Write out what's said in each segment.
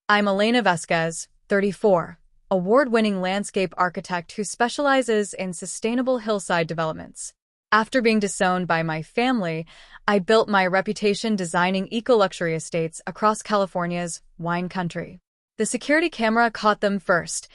I'm Elena Vasquez, 34, award-winning landscape architect who specializes in sustainable hillside developments. After being disowned by my family, I built my reputation designing eco-luxury estates across California's wine country. The security camera caught them first.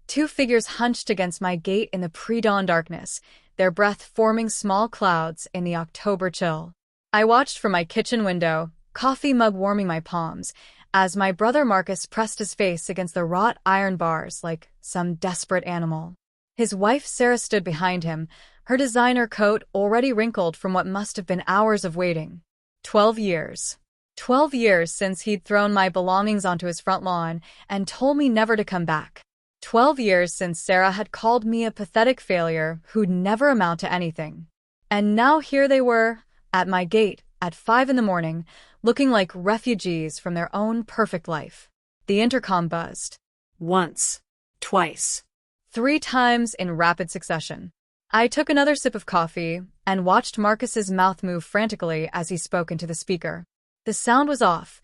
Two figures hunched against my gate in the pre-dawn darkness, their breath forming small clouds in the October chill. I watched from my kitchen window, coffee mug warming my palms, as my brother Marcus pressed his face against the wrought iron bars like some desperate animal. His wife Sarah stood behind him, her designer coat already wrinkled from what must have been hours of waiting. 12 years. 12 years since he'd thrown my belongings onto his front lawn and told me never to come back. 12 years since Sarah had called me a pathetic failure who'd never amount to anything. And now here they were, at my gate, at 5 in the morning, looking like refugees from their own perfect life. The intercom buzzed. Once. Twice. 3 times in rapid succession. I took another sip of coffee and watched Marcus's mouth move frantically as he spoke into the speaker. The sound was off.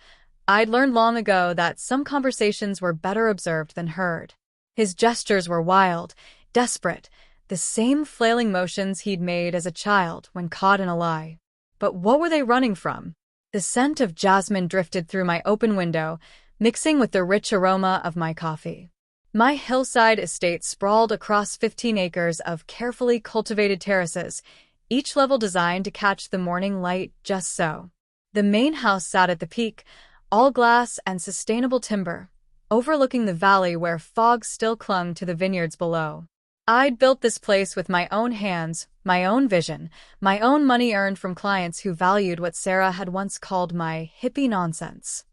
I'd learned long ago that some conversations were better observed than heard. His gestures were wild, desperate, the same flailing motions he'd made as a child when caught in a lie. But what were they running from? The scent of jasmine drifted through my open window, mixing with the rich aroma of my coffee. My hillside estate sprawled across 15 acres of carefully cultivated terraces, each level designed to catch the morning light just so. The main house sat at the peak, all glass and sustainable timber, overlooking the valley where fog still clung to the vineyards below. I'd built this place with my own hands, my own vision, my own money earned from clients who valued what Sarah had once called my hippie nonsense.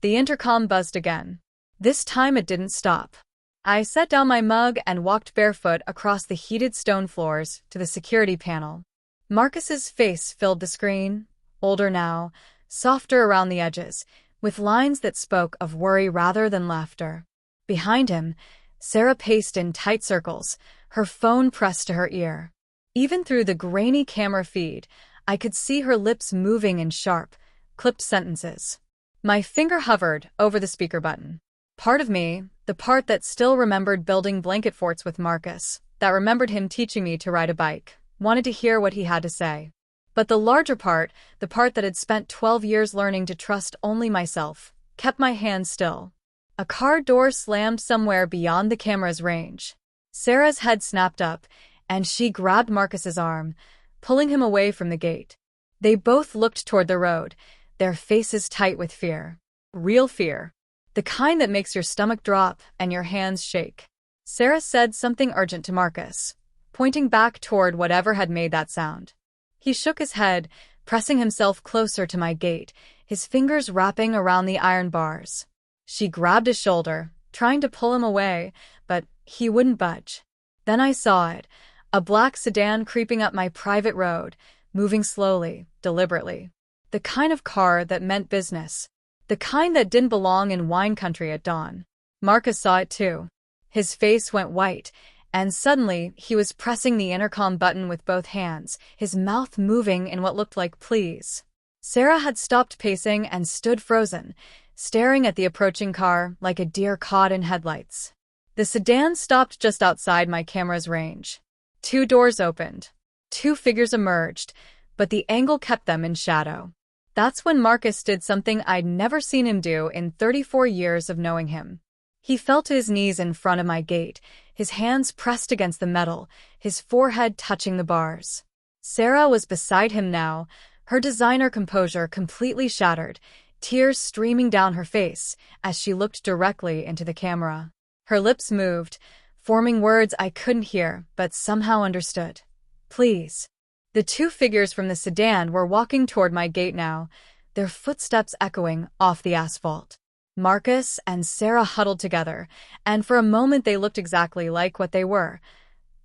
The intercom buzzed again. This time it didn't stop. I set down my mug and walked barefoot across the heated stone floors to the security panel. Marcus's face filled the screen, older now, softer around the edges, with lines that spoke of worry rather than laughter. Behind him, Sarah paced in tight circles, her phone pressed to her ear. Even through the grainy camera feed, I could see her lips moving in sharp, clipped sentences. My finger hovered over the speaker button. Part of me, the part that still remembered building blanket forts with Marcus, that remembered him teaching me to ride a bike, wanted to hear what he had to say. But the larger part, the part that had spent 12 years learning to trust only myself, kept my hands still. A car door slammed somewhere beyond the camera's range. Sarah's head snapped up, and she grabbed Marcus's arm, pulling him away from the gate. They both looked toward the road, their faces tight with fear. Real fear. The kind that makes your stomach drop and your hands shake. Sarah said something urgent to Marcus, pointing back toward whatever had made that sound. He shook his head, pressing himself closer to my gate, his fingers wrapping around the iron bars. She grabbed his shoulder, trying to pull him away, but he wouldn't budge. Then I saw it, a black sedan creeping up my private road, moving slowly, deliberately. The kind of car that meant business. The kind that didn't belong in wine country at dawn. Marcus saw it too. His face went white, and suddenly he was pressing the intercom button with both hands, his mouth moving in what looked like please. Sarah had stopped pacing and stood frozen, staring at the approaching car like a deer caught in headlights. The sedan stopped just outside my camera's range. 2 doors opened. 2 figures emerged, but the angle kept them in shadow. That's when Marcus did something I'd never seen him do in 34 years of knowing him. He fell to his knees in front of my gate, his hands pressed against the metal, his forehead touching the bars. Sarah was beside him now, her designer composure completely shattered, tears streaming down her face as she looked directly into the camera. Her lips moved, forming words I couldn't hear but somehow understood. Please. The 2 figures from the sedan were walking toward my gate now, their footsteps echoing off the asphalt. Marcus and Sarah huddled together, and for a moment they looked exactly like what they were.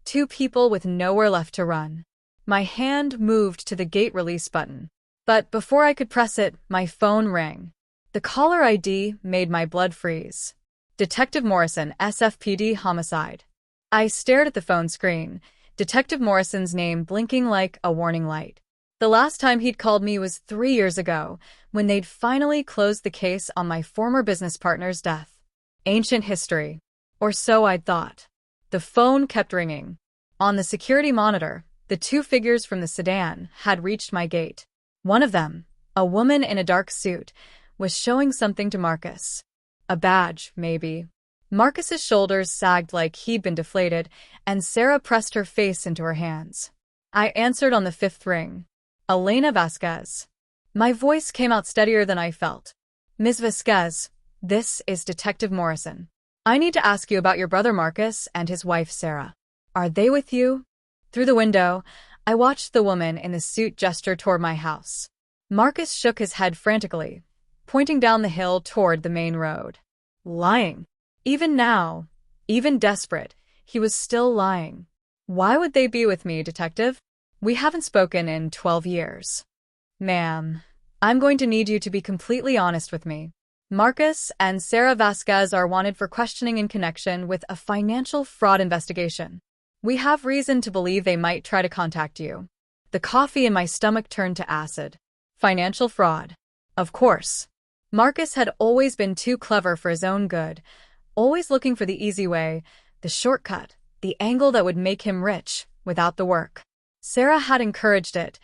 2 people with nowhere left to run. My hand moved to the gate release button. But before I could press it, my phone rang. The caller ID made my blood freeze. Detective Morrison, SFPD Homicide. I stared at the phone screen, Detective Morrison's name blinking like a warning light. The last time he'd called me was 3 years ago, when they'd finally closed the case on my former business partner's death. Ancient history. Or so I'd thought. The phone kept ringing. On the security monitor, the two figures from the sedan had reached my gate. One of them, a woman in a dark suit, was showing something to Marcus. A badge, maybe. Marcus's shoulders sagged like he'd been deflated, and Sarah pressed her face into her hands. I answered on the fifth ring. Elena Vasquez. My voice came out steadier than I felt. Ms. Vasquez, this is Detective Morrison. I need to ask you about your brother Marcus and his wife Sarah. Are they with you? Through the window, I watched the woman in the suit gesture toward my house. Marcus shook his head frantically, pointing down the hill toward the main road. Lying. Even now, even desperate, he was still lying. Why would they be with me, Detective? We haven't spoken in 12 years. Ma'am, I'm going to need you to be completely honest with me. Marcus and Sarah Vasquez are wanted for questioning in connection with a financial fraud investigation. We have reason to believe they might try to contact you. The coffee in my stomach turned to acid. Financial fraud. Of course. Marcus had always been too clever for his own good, always looking for the easy way, the shortcut, the angle that would make him rich without the work. Sarah had encouraged it,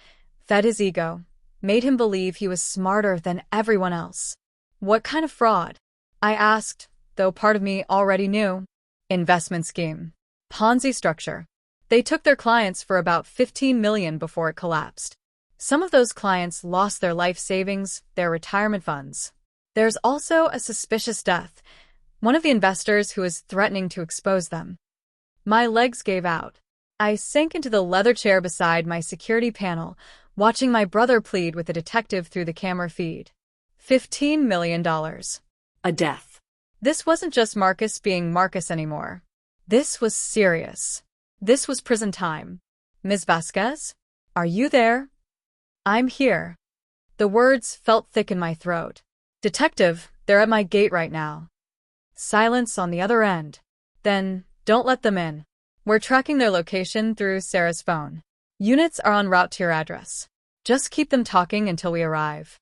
fed his ego, made him believe he was smarter than everyone else. What kind of fraud? I asked, though part of me already knew. Investment scheme. Ponzi structure. They took their clients for about $15 million before it collapsed. Some of those clients lost their life savings, their retirement funds. There's also a suspicious death, one of the investors who is threatening to expose them. My legs gave out. I sank into the leather chair beside my security panel, watching my brother plead with the detective through the camera feed. $15 million. A death. This wasn't just Marcus being Marcus anymore. This was serious. This was prison time. Ms. Vasquez? Are you there? I'm here. The words felt thick in my throat. Detective, they're at my gate right now. Silence on the other end. Then, don't let them in. We're tracking their location through Sarah's phone. Units are en route to your address. Just keep them talking until we arrive.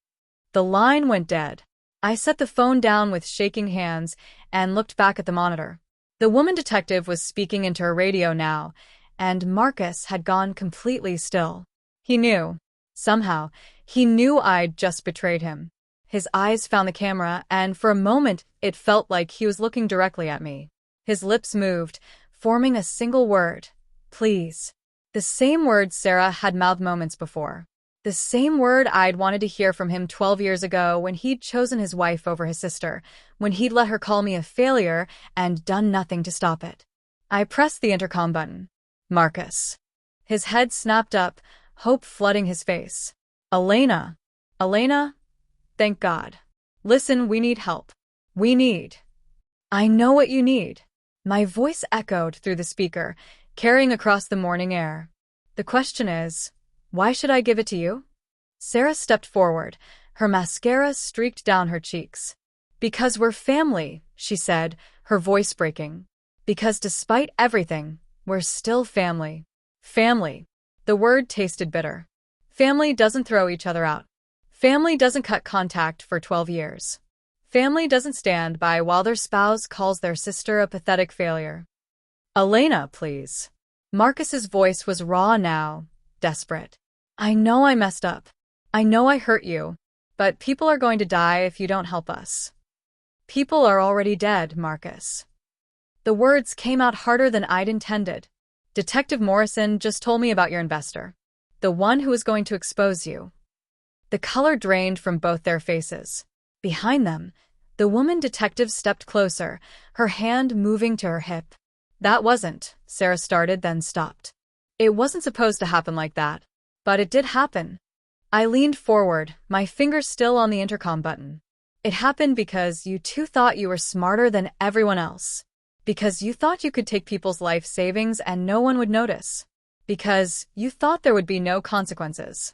The line went dead. I set the phone down with shaking hands and looked back at the monitor. The woman detective was speaking into her radio now, and Marcus had gone completely still. He knew. Somehow, he knew I'd just betrayed him. His eyes found the camera, and for a moment, it felt like he was looking directly at me. His lips moved, forming a single word. Please. The same word Sarah had mouthed moments before. The same word I'd wanted to hear from him 12 years ago when he'd chosen his wife over his sister, when he'd let her call me a failure and done nothing to stop it. I pressed the intercom button. Marcus. His head snapped up, hope flooding his face. Elena. Elena? Thank God. Listen, we need help. We need. I know what you need. My voice echoed through the speaker, carrying across the morning air. The question is, why should I give it to you? Sarah stepped forward, her mascara streaked down her cheeks. Because we're family, she said, her voice breaking. Because despite everything, we're still family. Family. The word tasted bitter. Family doesn't throw each other out. Family doesn't cut contact for 12 years. Family doesn't stand by while their spouse calls their sister a pathetic failure. Elena, please. Marcus's voice was raw now, desperate. I know I messed up. I know I hurt you. But people are going to die if you don't help us. People are already dead, Marcus. The words came out harder than I'd intended. Detective Morrison just told me about your investor. The one who was going to expose you. The color drained from both their faces. Behind them, the woman detective stepped closer, her hand moving to her hip. That wasn't, Sarah started, then stopped. It wasn't supposed to happen like that. But it did happen. I leaned forward, my finger still on the intercom button. It happened because you two thought you were smarter than everyone else. Because you thought you could take people's life savings and no one would notice. Because you thought there would be no consequences.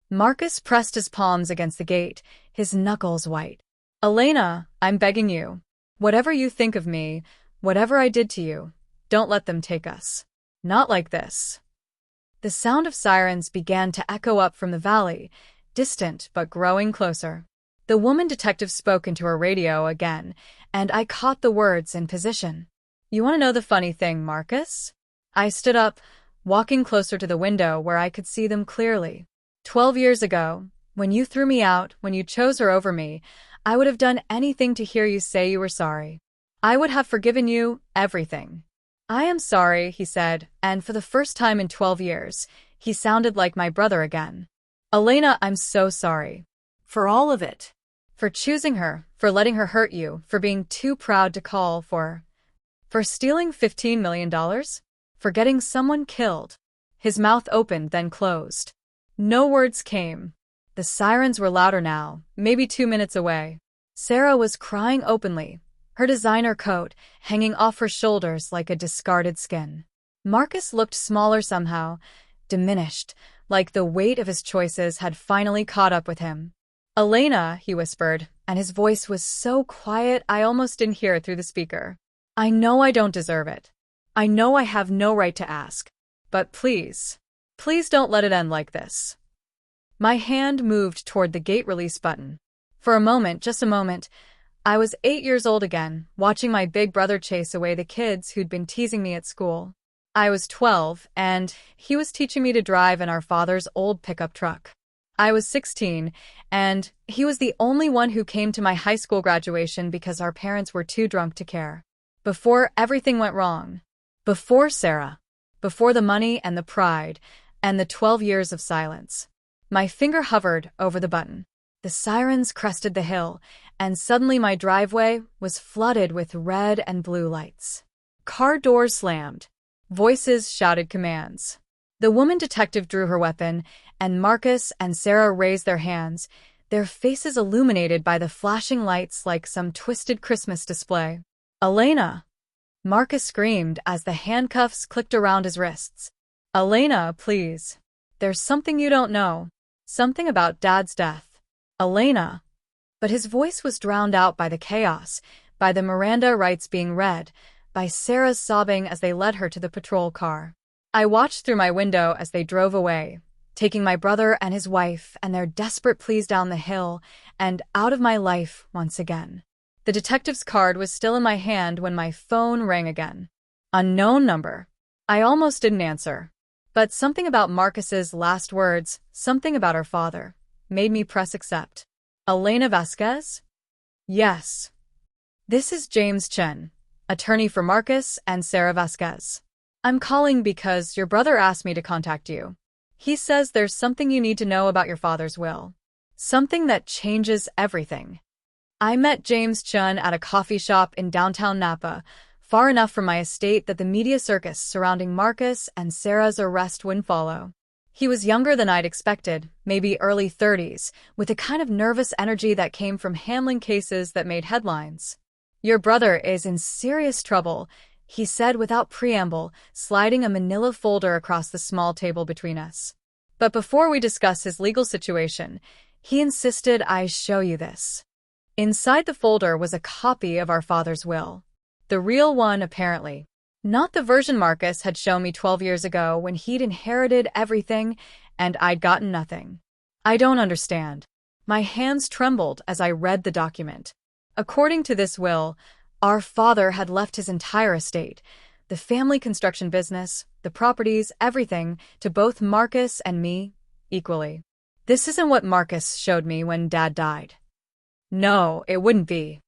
Marcus pressed his palms against the gate, his knuckles white. Elena, I'm begging you. Whatever you think of me, whatever I did to you, don't let them take us. Not like this. The sound of sirens began to echo up from the valley, distant but growing closer. The woman detective spoke into her radio again, and I caught the words in position. "You want to know the funny thing, Marcus?" I stood up, walking closer to the window where I could see them clearly. 12 years ago, when you threw me out, when you chose her over me, I would have done anything to hear you say you were sorry. I would have forgiven you everything. "I am sorry," he said, and for the first time in 12 years, he sounded like my brother again. "Elena, I'm so sorry. For all of it. For choosing her, for letting her hurt you, for being too proud to call for stealing $15 million? For getting someone killed." His mouth opened, then closed. No words came. The sirens were louder now, maybe 2 minutes away. Sarah was crying openly, her designer coat hanging off her shoulders like a discarded skin. Marcus looked smaller somehow, diminished, like the weight of his choices had finally caught up with him. "Elena," he whispered, and his voice was so quiet I almost didn't hear it through the speaker. "I know I don't deserve it. I know I have no right to ask. But please, please don't let it end like this." My hand moved toward the gate release button. For a moment, just a moment, I was 8 years old again, watching my big brother chase away the kids who'd been teasing me at school. I was 12, and he was teaching me to drive in our father's old pickup truck. I was 16, and he was the only one who came to my high school graduation because our parents were too drunk to care. Before everything went wrong. Before Sarah. Before the money and the pride, and the 12 years of silence. My finger hovered over the button. The sirens crested the hill, and suddenly my driveway was flooded with red and blue lights. Car doors slammed. Voices shouted commands. The woman detective drew her weapon, and Marcus and Sarah raised their hands, their faces illuminated by the flashing lights like some twisted Christmas display. "Elena!" Marcus screamed as the handcuffs clicked around his wrists. "Elena, please. There's something you don't know. Something about Dad's death. Elena." But his voice was drowned out by the chaos, by the Miranda rights being read, by Sarah's sobbing as they led her to the patrol car. I watched through my window as they drove away, taking my brother and his wife and their desperate pleas down the hill and out of my life once again. The detective's card was still in my hand when my phone rang again. Unknown number. I almost didn't answer. But something about Marcus's last words, something about her father, made me press accept. "Elena Vasquez?" "Yes." "This is James Chen, attorney for Marcus and Sarah Vasquez. I'm calling because your brother asked me to contact you. He says there's something you need to know about your father's will. Something that changes everything." I met James Chen at a coffee shop in downtown Napa, far enough from my estate that the media circus surrounding Marcus and Sarah's arrest wouldn't follow. He was younger than I'd expected, maybe early 30s, with a kind of nervous energy that came from handling cases that made headlines. "Your brother is in serious trouble," he said without preamble, sliding a manila folder across the small table between us. "But before we discuss his legal situation, he insisted I show you this." Inside the folder was a copy of our father's will. The real one, apparently. Not the version Marcus had shown me 12 years ago when he'd inherited everything and I'd gotten nothing. "I don't understand." My hands trembled as I read the document. According to this will, our father had left his entire estate, the family construction business, the properties, everything, to both Marcus and me, equally. This isn't what Marcus showed me when Dad died. No, it wouldn't be.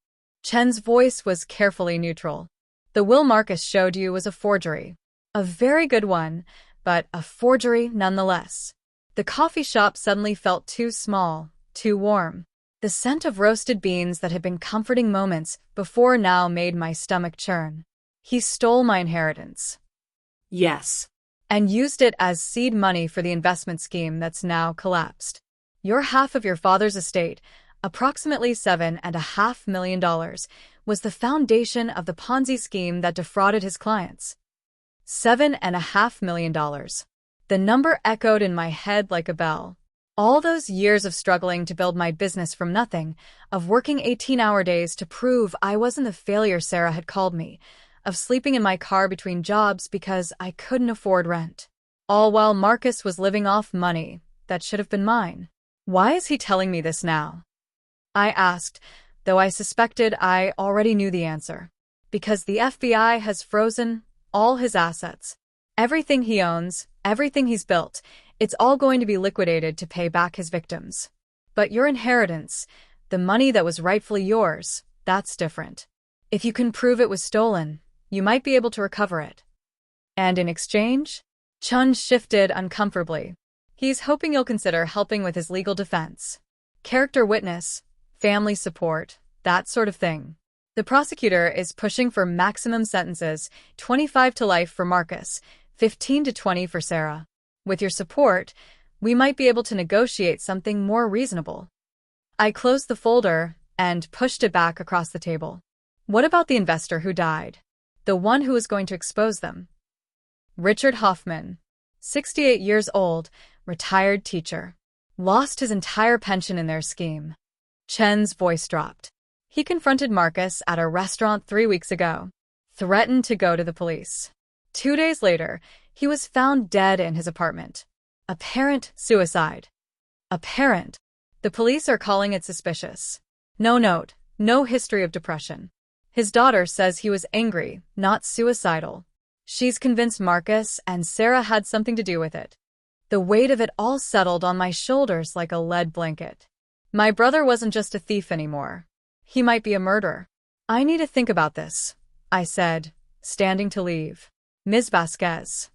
Chen's voice was carefully neutral. The will Marcus showed you was a forgery. A very good one, but a forgery nonetheless. The coffee shop suddenly felt too small, too warm. The scent of roasted beans that had been comforting moments before now made my stomach churn. He stole my inheritance. Yes. And used it as seed money for the investment scheme that's now collapsed. Your half of your father's estate, approximately $7.5 million, was the foundation of the Ponzi scheme that defrauded his clients. $7.5 million. The number echoed in my head like a bell. All those years of struggling to build my business from nothing, of working 18-hour days to prove I wasn't the failure Sarah had called me, of sleeping in my car between jobs because I couldn't afford rent. All while Marcus was living off money that should have been mine. Why is he telling me this now? I asked, though I suspected I already knew the answer. Because the FBI has frozen all his assets. Everything he owns, everything he's built, it's all going to be liquidated to pay back his victims. But your inheritance, the money that was rightfully yours, that's different. If you can prove it was stolen, you might be able to recover it. And in exchange? Chun shifted uncomfortably. He's hoping you'll consider helping with his legal defense. Character witness, family support, that sort of thing. The prosecutor is pushing for maximum sentences, 25 to life for Marcus, 15 to 20 for Sarah. With your support, we might be able to negotiate something more reasonable. I closed the folder and pushed it back across the table. What about the investor who died? The one who was going to expose them? Richard Hoffman, 68 years old, retired teacher. Lost his entire pension in their scheme. Chen's voice dropped. He confronted Marcus at a restaurant 3 weeks ago. Threatened to go to the police. 2 days later, he was found dead in his apartment. Apparent suicide. Apparent. The police are calling it suspicious. No note, no history of depression. His daughter says he was angry, not suicidal. She's convinced Marcus and Sarah had something to do with it. The weight of it all settled on my shoulders like a lead blanket. My brother wasn't just a thief anymore. He might be a murderer. I need to think about this, I said, standing to leave. Ms. Vasquez.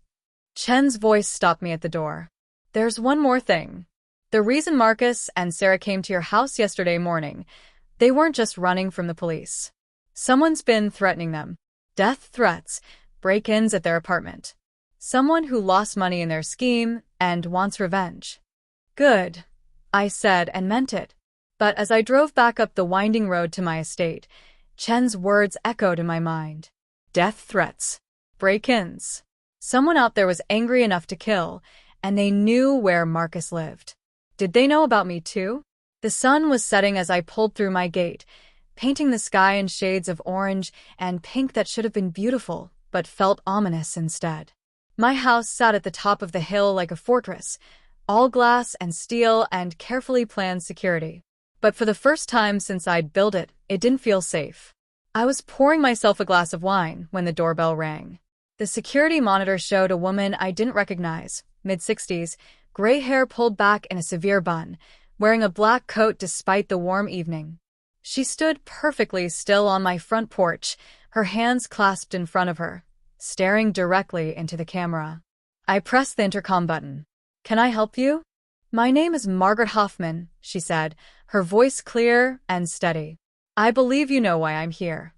Chen's voice stopped me at the door. There's one more thing. The reason Marcus and Sarah came to your house yesterday morning, they weren't just running from the police. Someone's been threatening them. Death threats, break-ins at their apartment. Someone who lost money in their scheme and wants revenge. Good, I said and meant it. But as I drove back up the winding road to my estate, Chen's words echoed in my mind. Death threats. Break-ins. Someone out there was angry enough to kill, and they knew where Marcus lived. Did they know about me too? The sun was setting as I pulled through my gate, painting the sky in shades of orange and pink that should have been beautiful, but felt ominous instead. My house sat at the top of the hill like a fortress, all glass and steel and carefully planned security. But for the first time since I'd built it, it didn't feel safe. I was pouring myself a glass of wine when the doorbell rang. The security monitor showed a woman I didn't recognize, mid-60s, gray hair pulled back in a severe bun, wearing a black coat despite the warm evening. She stood perfectly still on my front porch, her hands clasped in front of her, staring directly into the camera. I pressed the intercom button. Can I help you? My name is Margaret Hoffman, she said, her voice clear and steady. I believe you know why I'm here.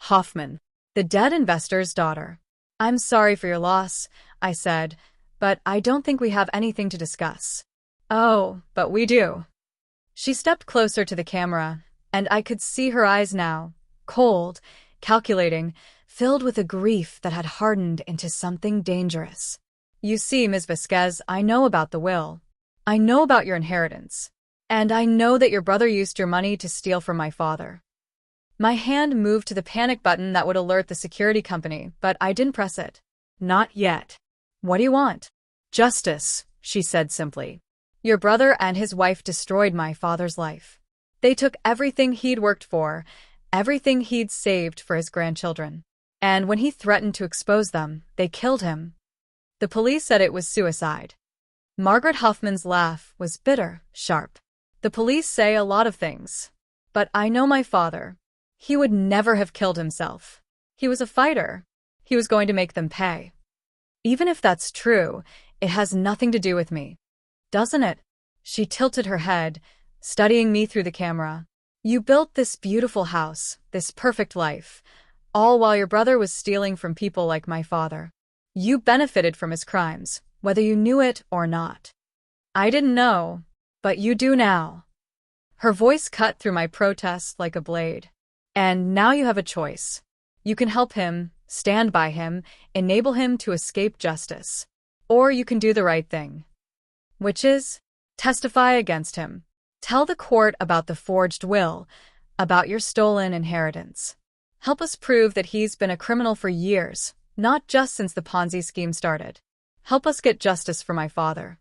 Hoffman, the dead investor's daughter. I'm sorry for your loss, I said, but I don't think we have anything to discuss. Oh, but we do. She stepped closer to the camera, and I could see her eyes now, cold, calculating, filled with a grief that had hardened into something dangerous. You see, Ms. Vasquez, I know about the will. I know about your inheritance. And I know that your brother used your money to steal from my father. My hand moved to the panic button that would alert the security company, but I didn't press it. Not yet. What do you want? Justice, she said simply. Your brother and his wife destroyed my father's life. They took everything he'd worked for, everything he'd saved for his grandchildren. And when he threatened to expose them, they killed him. The police said it was suicide. Margaret Hoffman's laugh was bitter, sharp. The police say a lot of things. But I know my father. He would never have killed himself. He was a fighter. He was going to make them pay. Even if that's true, it has nothing to do with me. Doesn't it? She tilted her head, studying me through the camera. You built this beautiful house, this perfect life, all while your brother was stealing from people like my father. You benefited from his crimes, whether you knew it or not. I didn't know, but you do now. Her voice cut through my protest like a blade. And now you have a choice. You can help him, stand by him, enable him to escape justice. Or you can do the right thing. Which is, testify against him. Tell the court about the forged will, about your stolen inheritance. Help us prove that he's been a criminal for years, not just since the Ponzi scheme started. Help us get justice for my father.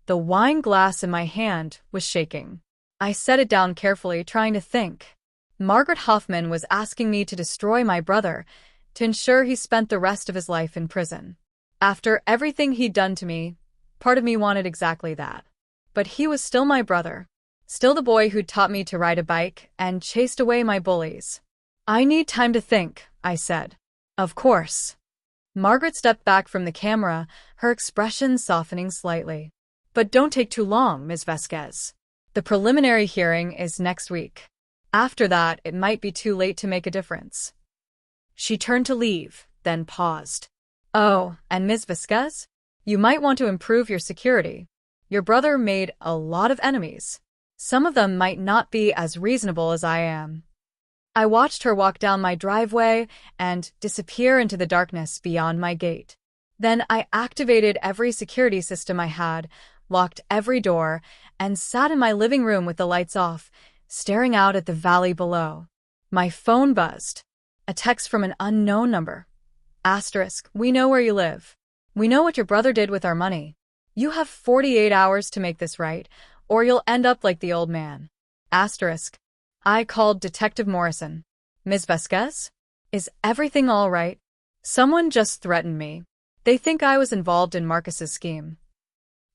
The wine glass in my hand was shaking. I set it down carefully, trying to think. Margaret Hoffman was asking me to destroy my brother to ensure he spent the rest of his life in prison. After everything he'd done to me, part of me wanted exactly that. But he was still my brother. Still the boy who'd taught me to ride a bike and chased away my bullies. I need time to think, I said. Of course. Margaret stepped back from the camera, her expression softening slightly. But don't take too long, Ms. Vasquez. The preliminary hearing is next week. After that, it might be too late to make a difference. She turned to leave, then paused. Oh, and Ms. Vasquez? You might want to improve your security. Your brother made a lot of enemies. Some of them might not be as reasonable as I am. I watched her walk down my driveway and disappear into the darkness beyond my gate. Then I activated every security system I had, locked every door, and sat in my living room with the lights off, staring out at the valley below. My phone buzzed. A text from an unknown number. Asterisk, we know where you live. We know what your brother did with our money. You have 48 hours to make this right, or you'll end up like the old man. Asterisk. I called Detective Morrison. Ms. Vasquez? Is everything all right? Someone just threatened me. They think I was involved in Marcus's scheme.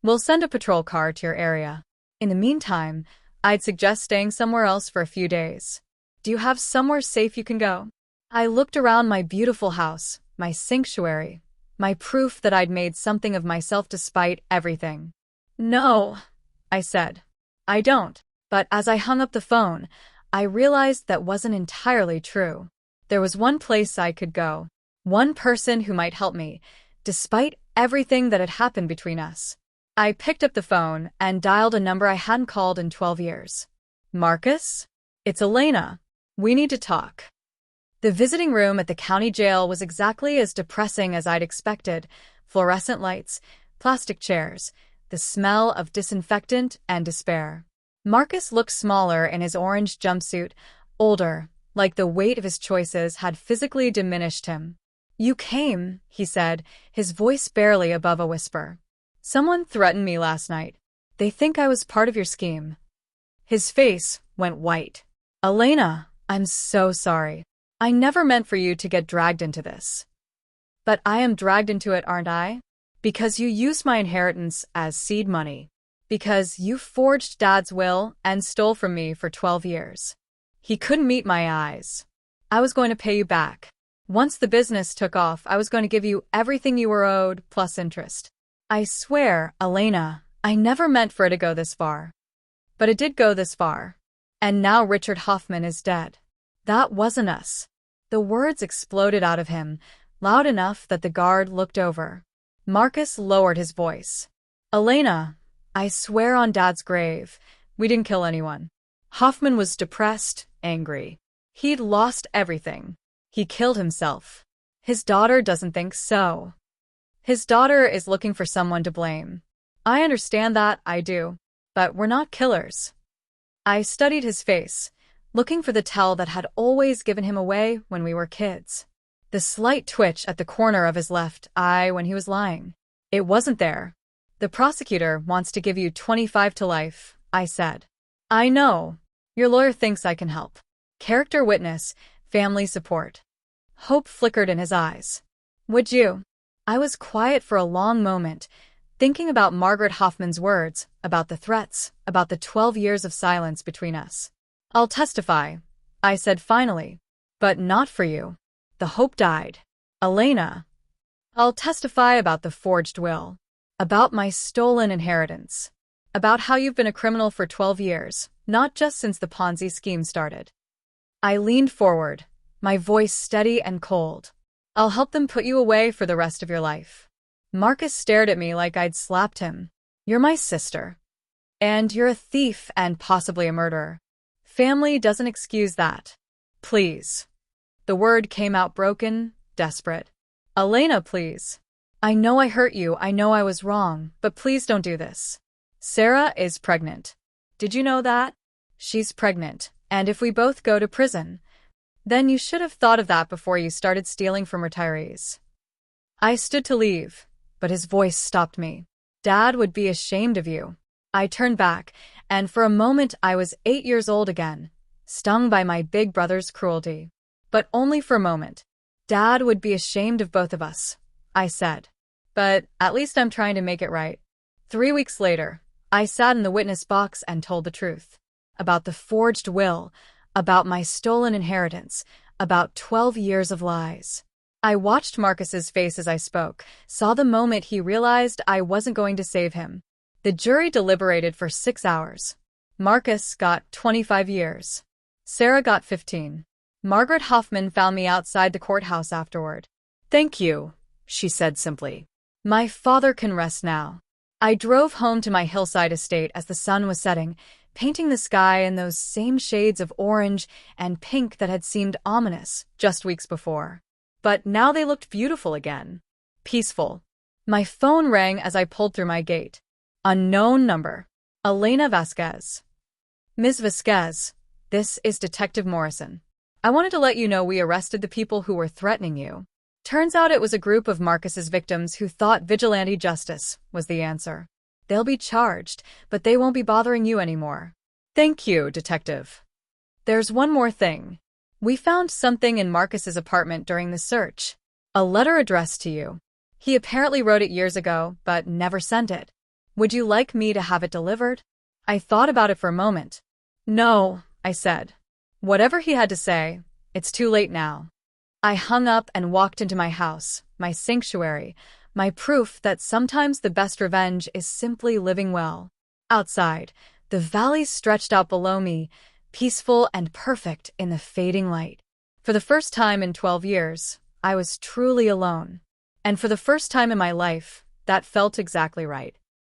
We'll send a patrol car to your area. In the meantime, I'd suggest staying somewhere else for a few days. Do you have somewhere safe you can go? I looked around my beautiful house, my sanctuary, my proof that I'd made something of myself despite everything. No, I said. I don't. But as I hung up the phone, I realized that wasn't entirely true. There was one place I could go, one person who might help me, despite everything that had happened between us. I picked up the phone and dialed a number I hadn't called in 12 years. Marcus? It's Elena. We need to talk. The visiting room at the county jail was exactly as depressing as I'd expected. Fluorescent lights, plastic chairs, the smell of disinfectant and despair. Marcus looked smaller in his orange jumpsuit, older, like the weight of his choices had physically diminished him. You came, he said, his voice barely above a whisper. Someone threatened me last night. They think I was part of your scheme. His face went white. Elena, I'm so sorry. I never meant for you to get dragged into this. But I am dragged into it, aren't I? Because you used my inheritance as seed money. Because you forged Dad's will and stole from me for 12 years. He couldn't meet my eyes. I was going to pay you back. Once the business took off, I was going to give you everything you were owed, plus interest. I swear, Elena, I never meant for it to go this far. But it did go this far. And now Richard Hoffman is dead. That wasn't us. The words exploded out of him, loud enough that the guard looked over. Marcus lowered his voice. Elena, I swear on Dad's grave, we didn't kill anyone. Hoffman was depressed, angry. He'd lost everything. He killed himself. His daughter doesn't think so. His daughter is looking for someone to blame. I understand that, I do. But we're not killers. I studied his face, looking for the tell that had always given him away when we were kids. The slight twitch at the corner of his left eye when he was lying. It wasn't there. The prosecutor wants to give you 25 to life, I said. I know. Your lawyer thinks I can help. Character witness, family support. Hope flickered in his eyes. Would you? I was quiet for a long moment, thinking about Margaret Hoffman's words, about the threats, about the 12 years of silence between us. I'll testify, I said finally. But not for you. The hope died. Elena. I'll testify about the forged will. About my stolen inheritance. About how you've been a criminal for 12 years, not just since the Ponzi scheme started. I leaned forward, my voice steady and cold. I'll help them put you away for the rest of your life. Marcus stared at me like I'd slapped him. You're my sister. And you're a thief and possibly a murderer. Family doesn't excuse that. Please. The word came out broken, desperate. Elena, please. I know I hurt you, I know I was wrong, but please don't do this. Sarah is pregnant. Did you know that? She's pregnant, and if we both go to prison, then you should have thought of that before you started stealing from retirees. I stood to leave, but his voice stopped me. Dad would be ashamed of you. I turned back, and for a moment I was 8 years old again, stung by my big brother's cruelty. But only for a moment. Dad would be ashamed of both of us, I said. But at least I'm trying to make it right. 3 weeks later, I sat in the witness box and told the truth. About the forged will, about my stolen inheritance, about 12 years of lies. I watched Marcus's face as I spoke, saw the moment he realized I wasn't going to save him. The jury deliberated for 6 hours. Marcus got 25 years. Sarah got 15. Margaret Hoffman found me outside the courthouse afterward. "Thank you," she said simply. "My father can rest now." I drove home to my hillside estate as the sun was setting, painting the sky in those same shades of orange and pink that had seemed ominous just weeks before. But now they looked beautiful again. Peaceful. My phone rang as I pulled through my gate. Unknown number. Elena Vasquez. "Ms. Vasquez, this is Detective Morrison. I wanted to let you know we arrested the people who were threatening you." Turns out it was a group of Marcus's victims who thought vigilante justice was the answer. They'll be charged, but they won't be bothering you anymore. "Thank you, Detective." "There's one more thing. We found something in Marcus's apartment during the search. A letter addressed to you. He apparently wrote it years ago, but never sent it. Would you like me to have it delivered?" I thought about it for a moment. "No," I said. Whatever he had to say, it's too late now. I hung up and walked into my house, my sanctuary, my proof that sometimes the best revenge is simply living well. Outside, the valley stretched out below me, peaceful and perfect in the fading light. For the first time in 12 years, I was truly alone. And for the first time in my life, that felt exactly right.